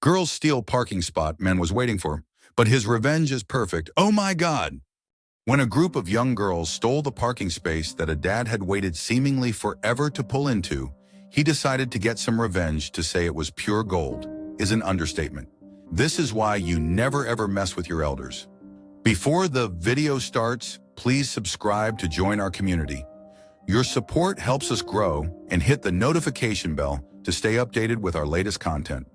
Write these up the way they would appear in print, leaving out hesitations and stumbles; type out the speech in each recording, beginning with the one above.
Girls steal parking spot man was waiting for, but his revenge is perfect. Oh my God! When a group of young girls stole the parking space that a dad had waited seemingly forever to pull into, he decided to get some revenge. To say it was pure gold is an understatement. This is why you never ever mess with your elders. Before the video starts, please subscribe to join our community. Your support helps us grow, and hit the notification bell to stay updated with our latest content.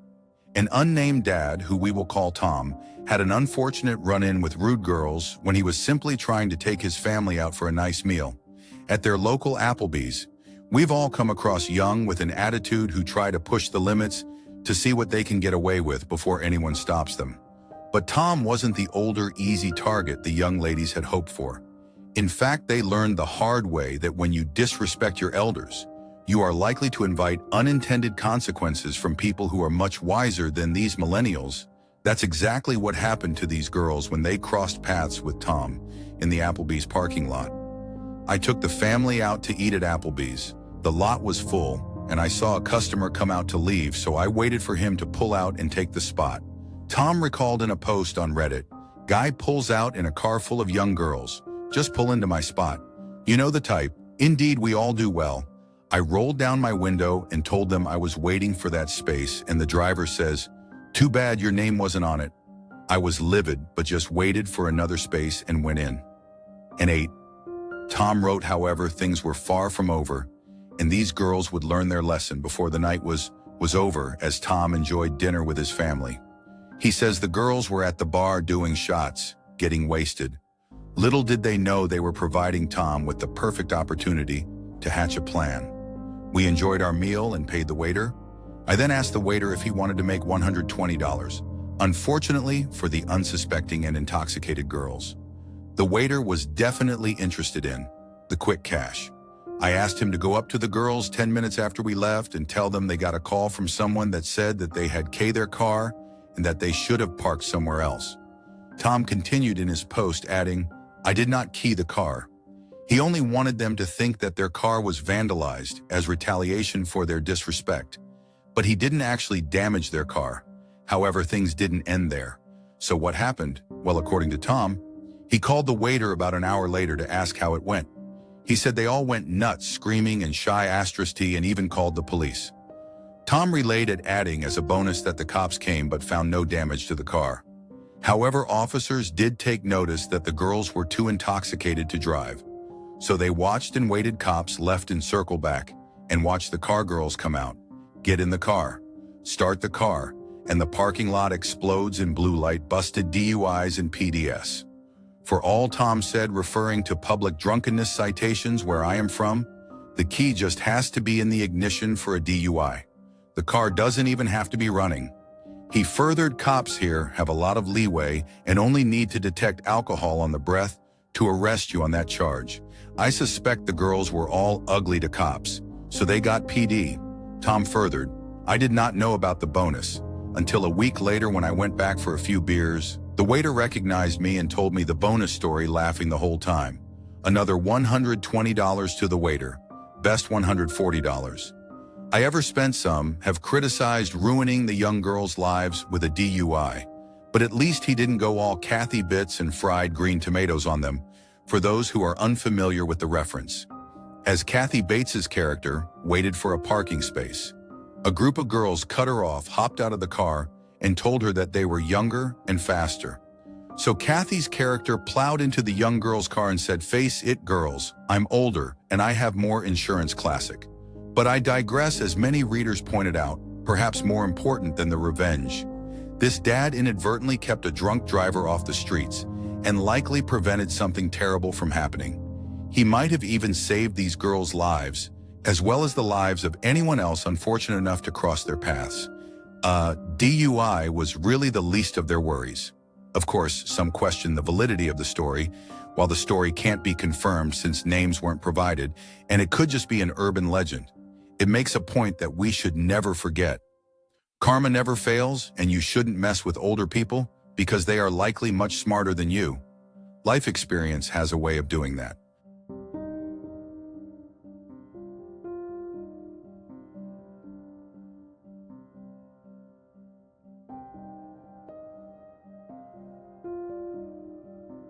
An unnamed dad, who we will call Tom, had an unfortunate run-in with rude girls when he was simply trying to take his family out for a nice meal at their local Applebee's. We've all come across young with an attitude who try to push the limits to see what they can get away with before anyone stops them. But Tom wasn't the older, easy target the young ladies had hoped for. In fact, they learned the hard way that when you disrespect your elders, you are likely to invite unintended consequences from people who are much wiser than these millennials. That's exactly what happened to these girls when they crossed paths with Tom in the Applebee's parking lot. I took the family out to eat at Applebee's. The lot was full, and I saw a customer come out to leave, so I waited for him to pull out and take the spot. Tom recalled in a post on Reddit, "Guy pulls out in a car full of young girls. Just pull into my spot." You know the type. Indeed, we all do well. I rolled down my window and told them I was waiting for that space, and the driver says, "Too bad your name wasn't on it." I was livid, but just waited for another space and went in and ate. Tom wrote, however, things were far from over, and these girls would learn their lesson before the night was over, as Tom enjoyed dinner with his family. He says the girls were at the bar doing shots, getting wasted. Little did they know they were providing Tom with the perfect opportunity to hatch a plan. We enjoyed our meal and paid the waiter. I then asked the waiter if he wanted to make $120, unfortunately for the unsuspecting and intoxicated girls. The waiter was definitely interested in the quick cash. I asked him to go up to the girls 10 minutes after we left and tell them they got a call from someone that said that they had keyed their car and that they should have parked somewhere else. Tom continued in his post, adding, "I did not key the car. He only wanted them to think that their car was vandalized as retaliation for their disrespect. But he didn't actually damage their car. However, things didn't end there. So what happened? Well, according to Tom, he called the waiter about an hour later to ask how it went. He said they all went nuts, screaming and shy *T, and even called the police." Tom relayed it, adding as a bonus that the cops came but found no damage to the car. However, officers did take notice that the girls were too intoxicated to drive. So they watched and waited. Cops left and circled back and watched the car girls come out, get in the car, start the car, and the parking lot explodes in blue light, busted DUIs and PDS. For all Tom said, referring to public drunkenness citations where I am from, the key just has to be in the ignition for a DUI. The car doesn't even have to be running. He furthered, cops here have a lot of leeway and only need to detect alcohol on the breath to arrest you on that charge. I suspect the girls were all ugly to cops, so they got PD. Tom furthered, "I did not know about the bonus until a week later when I went back for a few beers. The waiter recognized me and told me the bonus story, laughing the whole time. Another $120 to the waiter. Best $140 I ever spent. Some have criticized ruining the young girls' lives with a DUI, but at least he didn't go all Kathy bits and fried green tomatoes on them. For those who are unfamiliar with the reference, as Kathy Bates's character waited for a parking space, a group of girls cut her off, hopped out of the car, and told her that they were younger and faster. So Kathy's character plowed into the young girl's car and said, "Face it, girls, I'm older and I have more insurance." Classic. But I digress. As many readers pointed out, perhaps more important than the revenge, this dad inadvertently kept a drunk driver off the streets and likely prevented something terrible from happening. He might have even saved these girls' lives, as well as the lives of anyone else unfortunate enough to cross their paths. DUI was really the least of their worries. Of course, some question the validity of the story, while the story can't be confirmed since names weren't provided, and it could just be an urban legend. It makes a point that we should never forget. Karma never fails, and you shouldn't mess with older people because they are likely much smarter than you. Life experience has a way of doing that.